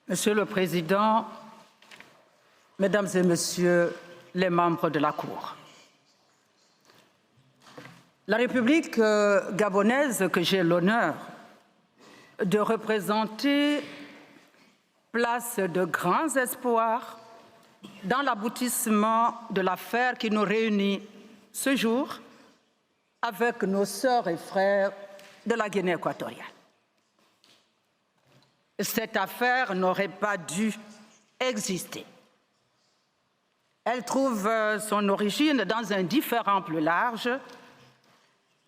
Monsieur le Président, Mesdames et Messieurs les membres de la Cour, la République gabonaise que j'ai l'honneur de représenter place de grands espoirs dans l'aboutissement de l'affaire qui nous réunit ce jour avec nos sœurs et frères de la Guinée équatoriale. Cette affaire n'aurait pas dû exister. Elle trouve son origine dans un différend plus large,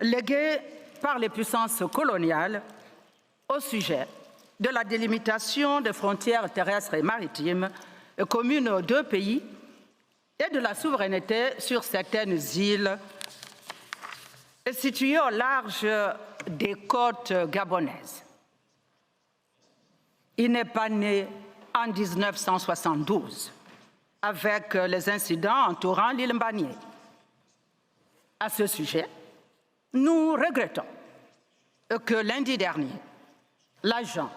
légué par les puissances coloniales au sujet de la délimitation des frontières terrestres et maritimes communes aux deux pays et de la souveraineté sur certaines îles situées au large des côtes gabonaises. Il n'est pas né en 1972 avec les incidents entourant l'île Mbanié. À ce sujet, nous regrettons que lundi dernier, l'agent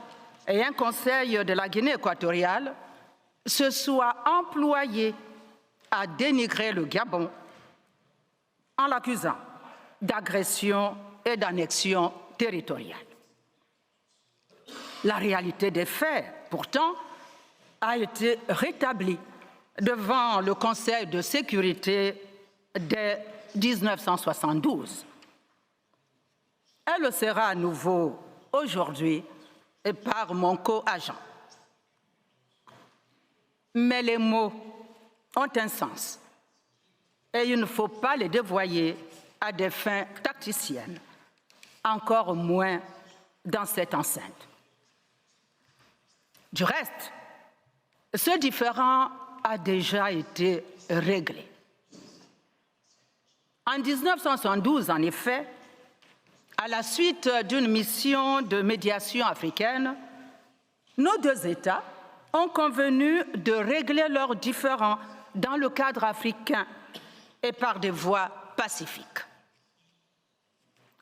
et un conseil de la Guinée équatoriale se soient employés à dénigrer le Gabon en l'accusant d'agression et d'annexion territoriale. La réalité des faits, pourtant, a été rétablie devant le Conseil de sécurité dès 1972. Elle le sera à nouveau aujourd'hui par mon co-agent. Mais les mots ont un sens et il ne faut pas les dévoyer à des fins tacticiennes, encore moins dans cette enceinte. Du reste, ce différend a déjà été réglé. En 1972, en effet, à la suite d'une mission de médiation africaine, nos deux États ont convenu de régler leurs différends dans le cadre africain et par des voies pacifiques.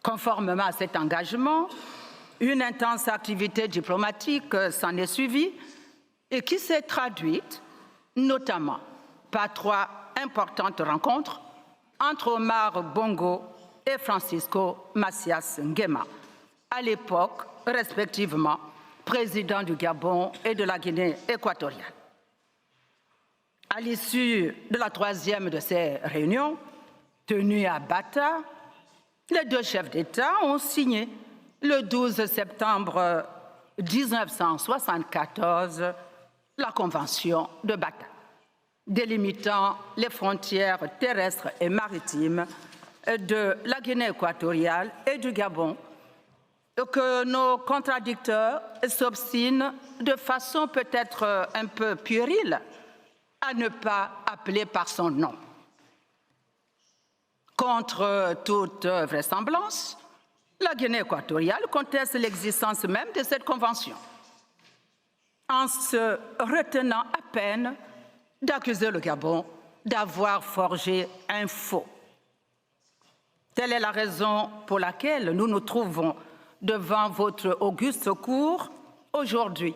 Conformément à cet engagement, une intense activité diplomatique s'en est suivie et qui s'est traduite notamment par 3 importantes rencontres entre Omar Bongo et Francisco Macias Nguema, à l'époque respectivement président du Gabon et de la Guinée équatoriale. À l'issue de la 3e de ces réunions, tenue à Bata, les deux chefs d'État ont signé le 12 septembre 1974 la Convention de Bata, délimitant les frontières terrestres et maritimes de la Guinée équatoriale et du Gabon, que nos contradicteurs s'obstinent de façon peut-être un peu puérile à ne pas appeler par son nom. Contre toute vraisemblance, la Guinée équatoriale conteste l'existence même de cette convention, en se retenant à peine d'accuser le Gabon d'avoir forgé un faux. Telle est la raison pour laquelle nous nous trouvons devant votre auguste cour aujourd'hui.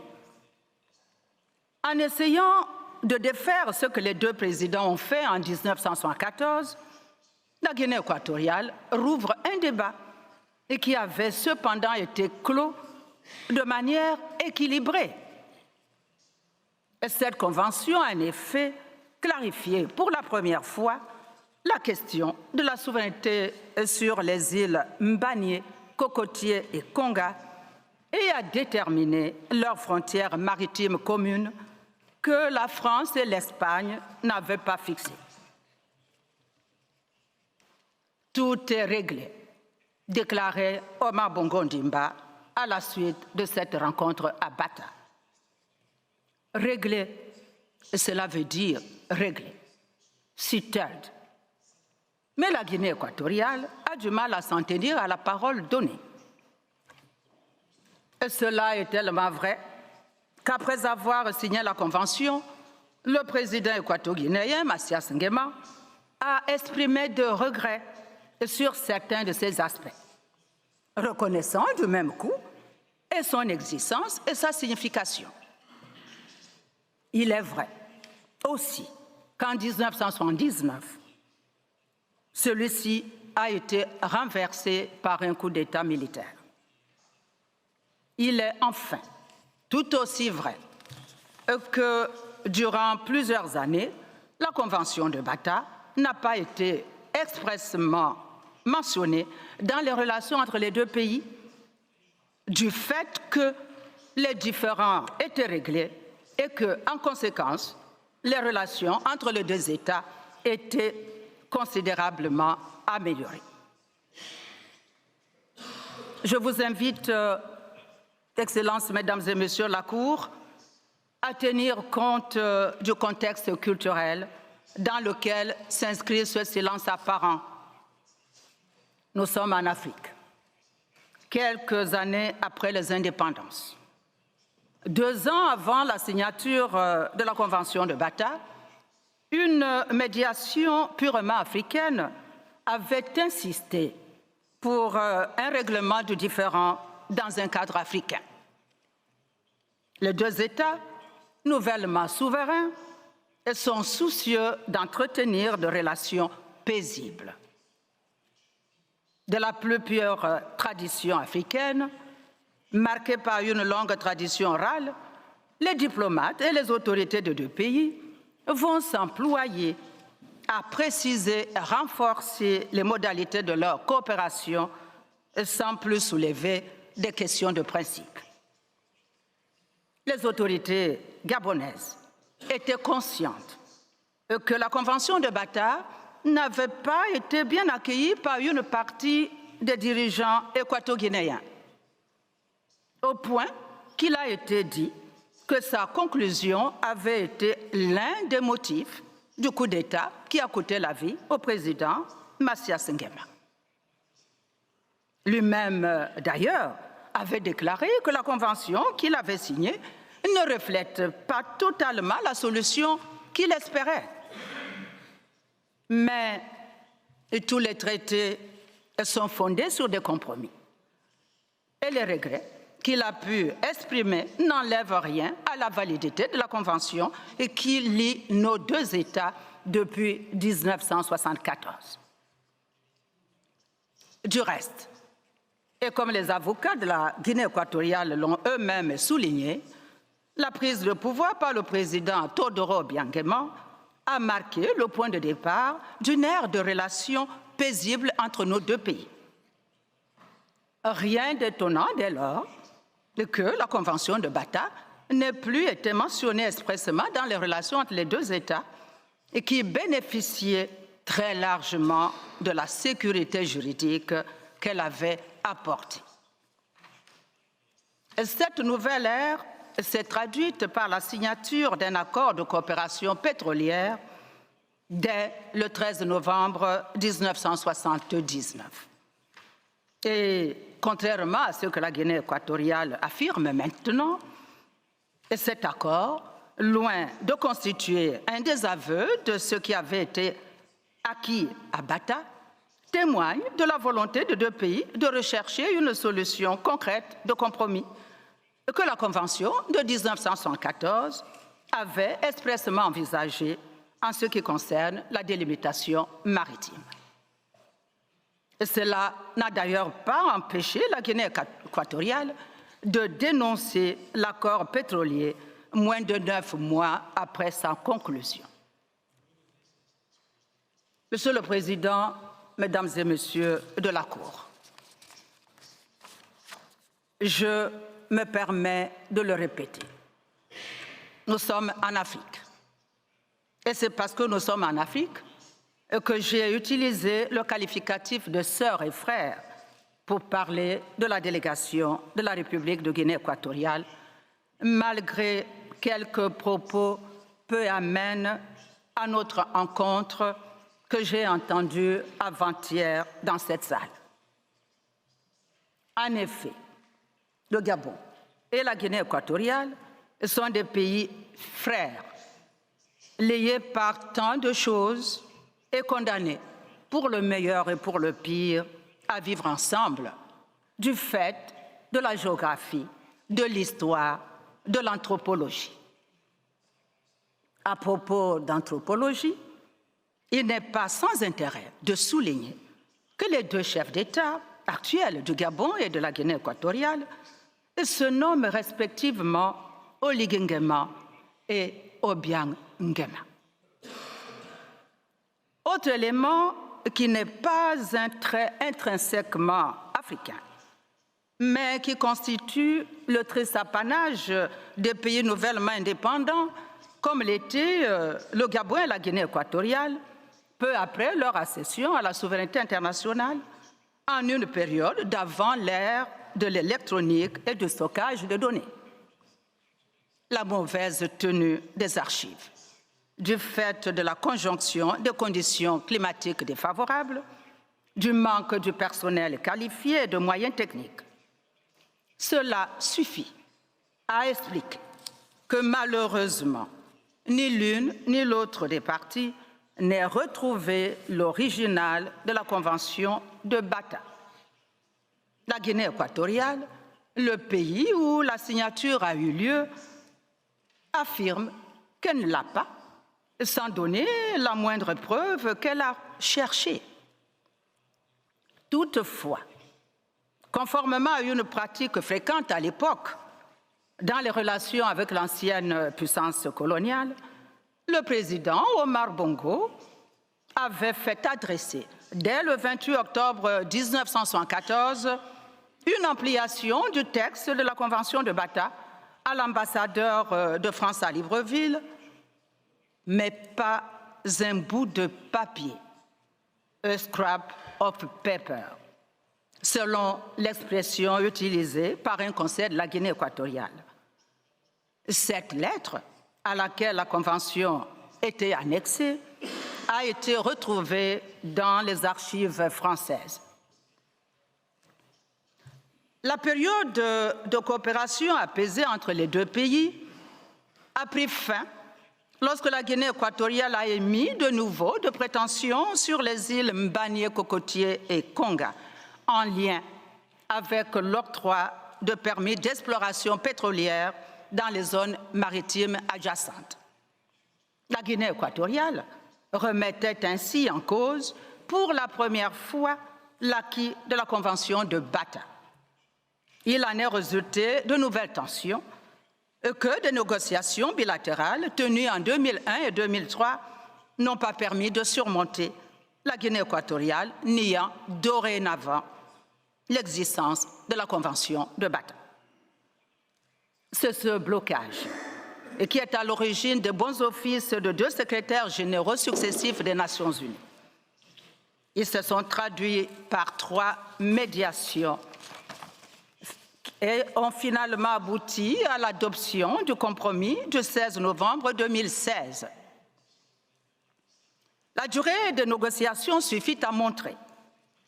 En essayant de défaire ce que les deux présidents ont fait en 1974, la Guinée équatoriale rouvre un débat et qui avait cependant été clos de manière équilibrée. Et cette convention a en effet clarifié pour la première fois la question de la souveraineté sur les îles Mbanié, Cocotier et Konga et a déterminé leurs frontières maritimes communes que la France et l'Espagne n'avaient pas fixées. Tout est réglé, déclarait Omar Bongo Ndimba à la suite de cette rencontre à Bata. Réglé, cela veut dire réglé, settled. Mais la Guinée équatoriale a du mal à s'en tenir à la parole donnée. Et cela est tellement vrai qu'après avoir signé la Convention, le président équato-guinéen, Macias Nguema, a exprimé de regrets sur certains de ces aspects, reconnaissant du même coup et son existence et sa signification. Il est vrai aussi qu'en 1979, celui-ci a été renversé par un coup d'État militaire. Il est enfin tout aussi vrai que durant plusieurs années, la Convention de Bata n'a pas été expressément mentionnée dans les relations entre les deux pays, du fait que les différends étaient réglés et que, en conséquence, les relations entre les deux États étaient considérablement améliorées. Je vous invite, Excellences, Mesdames et Messieurs la Cour, à tenir compte du contexte culturel dans lequel s'inscrit ce silence apparent. Nous sommes en Afrique, quelques années après les indépendances. 2 ans avant la signature de la Convention de Bata, une médiation purement africaine avait insisté pour un règlement du différend dans un cadre africain. Les deux États, nouvellement souverains, sont soucieux d'entretenir des relations paisibles. De la plus pure tradition africaine, marquée par une longue tradition orale, les diplomates et les autorités de deux pays vont s'employer à préciser et renforcer les modalités de leur coopération sans plus soulever des questions de principe. Les autorités gabonaises étaient conscientes que la Convention de Bata n'avait pas été bien accueillie par une partie des dirigeants équato-guinéens, au point qu'il a été dit que sa conclusion avait été l'un des motifs du coup d'État qui a coûté la vie au président Mathias Nguema. Lui-même, d'ailleurs, avait déclaré que la convention qu'il avait signée ne reflète pas totalement la solution qu'il espérait. Mais tous les traités sont fondés sur des compromis. Et les regrets qu'il a pu exprimer n'enlèvent rien à la validité de la Convention et qui lie nos deux États depuis 1974. Du reste, et comme les avocats de la Guinée équatoriale l'ont eux-mêmes souligné, la prise de pouvoir par le président Teodoro Obiang-Nguema a marqué le point de départ d'une ère de relations paisibles entre nos deux pays. Rien d'étonnant dès lors que la Convention de Bata n'ait plus été mentionnée expressément dans les relations entre les deux États et qui bénéficiait très largement de la sécurité juridique qu'elle avait apportée. Cette nouvelle ère s'est traduite par la signature d'un accord de coopération pétrolière dès le 13 novembre 1979. Et contrairement à ce que la Guinée équatoriale affirme maintenant, cet accord, loin de constituer un désaveu de ce qui avait été acquis à Bata, témoigne de la volonté de deux pays de rechercher une solution concrète de compromis que la Convention de 1974 avait expressément envisagée en ce qui concerne la délimitation maritime. Et cela n'a d'ailleurs pas empêché la Guinée équatoriale de dénoncer l'accord pétrolier moins de 9 mois après sa conclusion. Monsieur le Président, Mesdames et Messieurs de la Cour, je me permets de le répéter. Nous sommes en Afrique. Et c'est parce que nous sommes en Afrique que j'ai utilisé le qualificatif de sœurs et frères pour parler de la délégation de la République de Guinée équatoriale, malgré quelques propos peu amènes à notre rencontre que j'ai entendue avant-hier dans cette salle. En effet, le Gabon et la Guinée équatoriale sont des pays frères, liés par tant de choses et condamnés, pour le meilleur et pour le pire, à vivre ensemble, du fait de la géographie, de l'histoire, de l'anthropologie. À propos d'anthropologie, il n'est pas sans intérêt de souligner que les deux chefs d'État actuels du Gabon et de la Guinée équatoriale se nomment respectivement Oligui Nguema et Obiang Nguema. Autre élément qui n'est pas un trait intrinsèquement africain, mais qui constitue le triste apanage des pays nouvellement indépendants, comme l'étaient le Gabon et la Guinée équatoriale, peu après leur accession à la souveraineté internationale, en une période d'avant l'ère de l'électronique et du stockage de données. La mauvaise tenue des archives, du fait de la conjonction des conditions climatiques défavorables, du manque du personnel qualifié et de moyens techniques. Cela suffit à expliquer que malheureusement, ni l'une ni l'autre des parties n'ait retrouvé l'original de la Convention de Bata. La Guinée équatoriale, le pays où la signature a eu lieu, affirme qu'elle ne l'a pas, sans donner la moindre preuve qu'elle a cherchée. Toutefois, conformément à une pratique fréquente à l'époque dans les relations avec l'ancienne puissance coloniale, le président Omar Bongo avait fait adresser, dès le 28 octobre 1974, une ampliation du texte de la Convention de Bata à l'ambassadeur de France à Libreville, mais pas un bout de papier, a scrap of paper, selon l'expression utilisée par un conseil de la Guinée équatoriale. Cette lettre, à laquelle la Convention était annexée, a été retrouvée dans les archives françaises. La période de coopération apaisée entre les deux pays a pris fin lorsque la Guinée équatoriale a émis de nouveau de prétentions sur les îles Mbanié, Cocotier et Konga, en lien avec l'octroi de permis d'exploration pétrolière dans les zones maritimes adjacentes. La Guinée équatoriale remettait ainsi en cause, pour la première fois, l'acquis de la Convention de Bata. Il en est résulté de nouvelles tensions que des négociations bilatérales tenues en 2001 et 2003 n'ont pas permis de surmonter, la Guinée équatoriale niant dorénavant l'existence de la Convention de Bata. C'est ce blocage qui est à l'origine des bons offices de deux secrétaires généraux successifs des Nations Unies. Ils se sont traduits par 3 médiations et ont finalement abouti à l'adoption du compromis du 16 novembre 2016. La durée des négociations suffit à montrer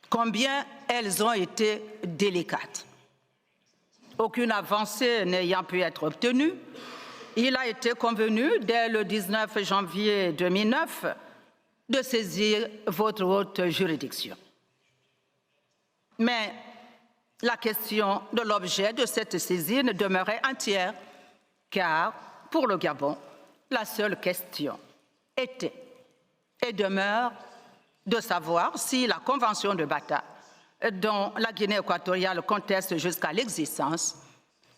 combien elles ont été délicates. Aucune avancée n'ayant pu être obtenue, il a été convenu dès le 19 janvier 2009 de saisir votre haute juridiction. Mais la question de l'objet de cette saisine demeurait entière, car pour le Gabon, la seule question était et demeure de savoir si la Convention de Bata, dont la Guinée équatoriale conteste jusqu'à l'existence,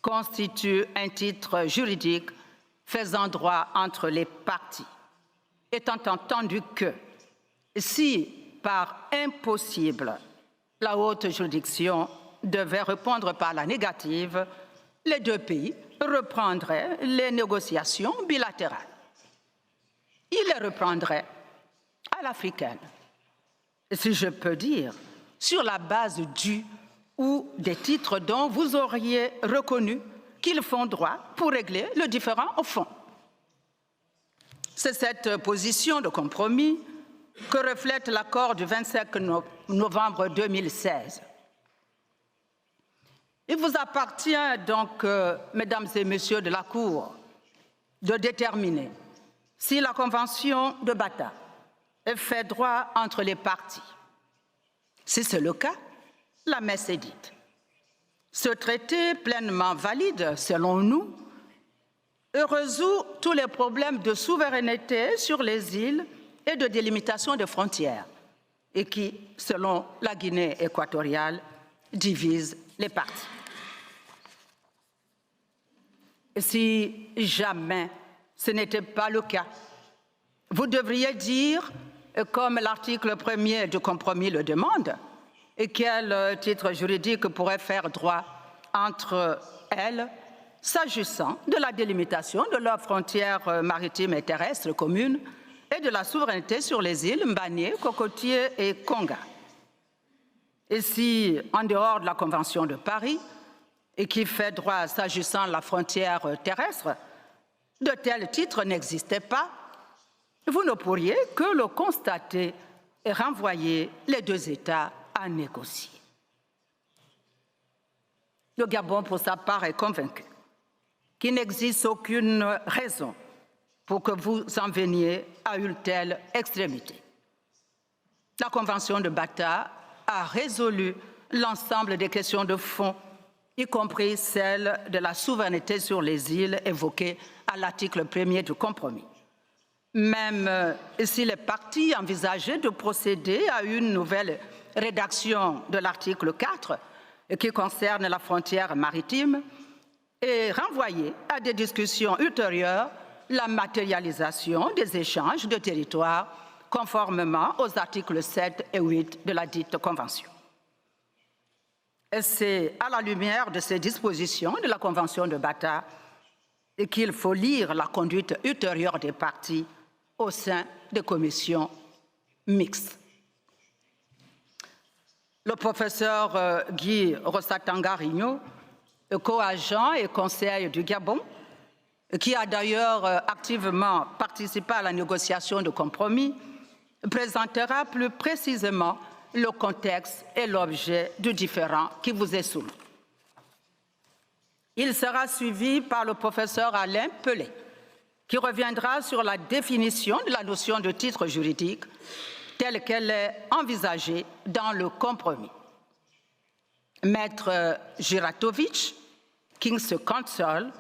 constitue un titre juridique faisant droit entre les parties, étant entendu que si, par impossible, la haute juridiction devait répondre par la négative, les deux pays reprendraient les négociations bilatérales. Ils les reprendraient à l'africaine, si je peux dire, sur la base du ou des titres dont vous auriez reconnu qu'ils font droit pour régler le différend au fond. C'est cette position de compromis que reflète l'accord du 25 novembre 2016. Il vous appartient donc, mesdames et messieurs de la Cour, de déterminer si la Convention de Bata fait droit entre les parties. Si c'est le cas, la messe est dite. Ce traité pleinement valide, selon nous, résout tous les problèmes de souveraineté sur les îles et de délimitation des frontières, et qui, selon la Guinée équatoriale, divise les parties. Si jamais ce n'était pas le cas, vous devriez dire, comme l'article 1er du compromis le demande, et quel titre juridique pourrait faire droit entre elles, s'agissant de la délimitation de leurs frontières maritimes et terrestres communes et de la souveraineté sur les îles Mbanié, Cocotier et Konga. Et si, en dehors de la Convention de Paris, et qui fait droit s'agissant de la frontière terrestre, de tels titres n'existaient pas, vous ne pourriez que le constater et renvoyer les deux États à négocier. Le Gabon, pour sa part, est convaincu qu'il n'existe aucune raison pour que vous en veniez à une telle extrémité. La Convention de Bata a résolu l'ensemble des questions de fond, y compris celle de la souveraineté sur les îles évoquée à l'article 1er du compromis. Même si les parties envisageaient de procéder à une nouvelle rédaction de l'article 4 qui concerne la frontière maritime et renvoyer à des discussions ultérieures la matérialisation des échanges de territoires conformément aux articles 7 et 8 de la dite Convention. Et c'est à la lumière de ces dispositions de la Convention de Bata qu'il faut lire la conduite ultérieure des parties au sein des commissions mixtes. Le professeur Guy Rosatanga-Rigno, co-agent et conseiller du Gabon, qui a d'ailleurs activement participé à la négociation de compromis, présentera plus précisément le contexte et l'objet du différend qui vous est soumis. Il sera suivi par le professeur Alain Pelé, qui reviendra sur la définition de la notion de titre juridique telle qu'elle est envisagée dans le compromis. Maître Giratovic, King's Counsel,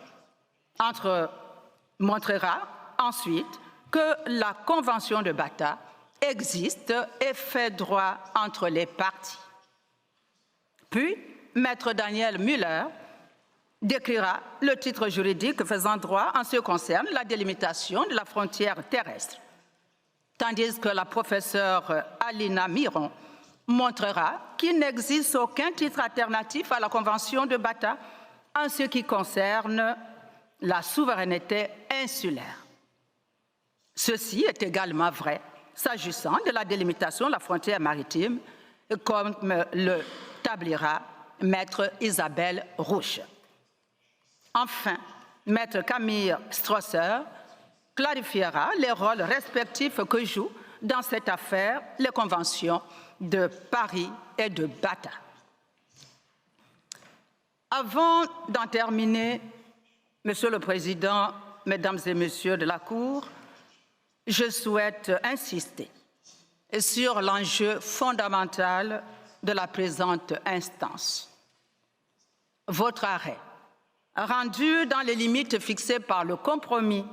montrera ensuite que la Convention de Bata existe et fait droit entre les parties. Puis, Maître Daniel Müller décrira le titre juridique faisant droit en ce qui concerne la délimitation de la frontière terrestre, tandis que la professeure Alina Miron montrera qu'il n'existe aucun titre alternatif à la Convention de Bata en ce qui concerne la souveraineté insulaire. Ceci est également vrai s'agissant de la délimitation de la frontière maritime, comme le tablira Maître Isabelle Rouche. Enfin, Maître Camille Strasser clarifiera les rôles respectifs que jouent dans cette affaire les conventions de Paris et de Bata. Avant d'en terminer, Monsieur le Président, Mesdames et Messieurs de la Cour, je souhaite insister sur l'enjeu fondamental de la présente instance. Votre arrêt, rendu dans les limites fixées par le compromis,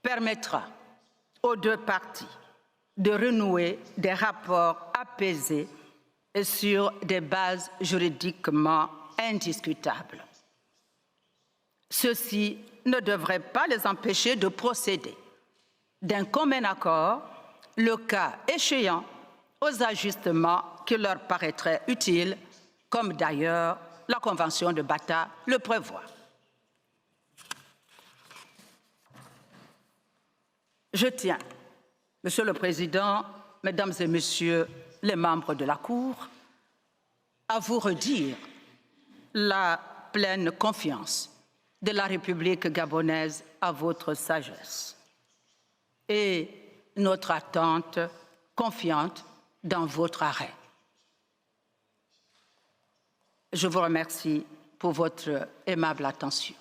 permettra aux deux parties de renouer des rapports apaisés et sur des bases juridiquement indiscutables. Ceci ne devrait pas les empêcher de procéder d'un commun accord, le cas échéant, aux ajustements qui leur paraîtraient utiles, comme d'ailleurs la Convention de Bata le prévoit. Je tiens, Monsieur le Président, Mesdames et Messieurs les membres de la Cour, à vous redire la pleine confiance de la République gabonaise à votre sagesse et notre attente confiante dans votre arrêt. Je vous remercie pour votre aimable attention.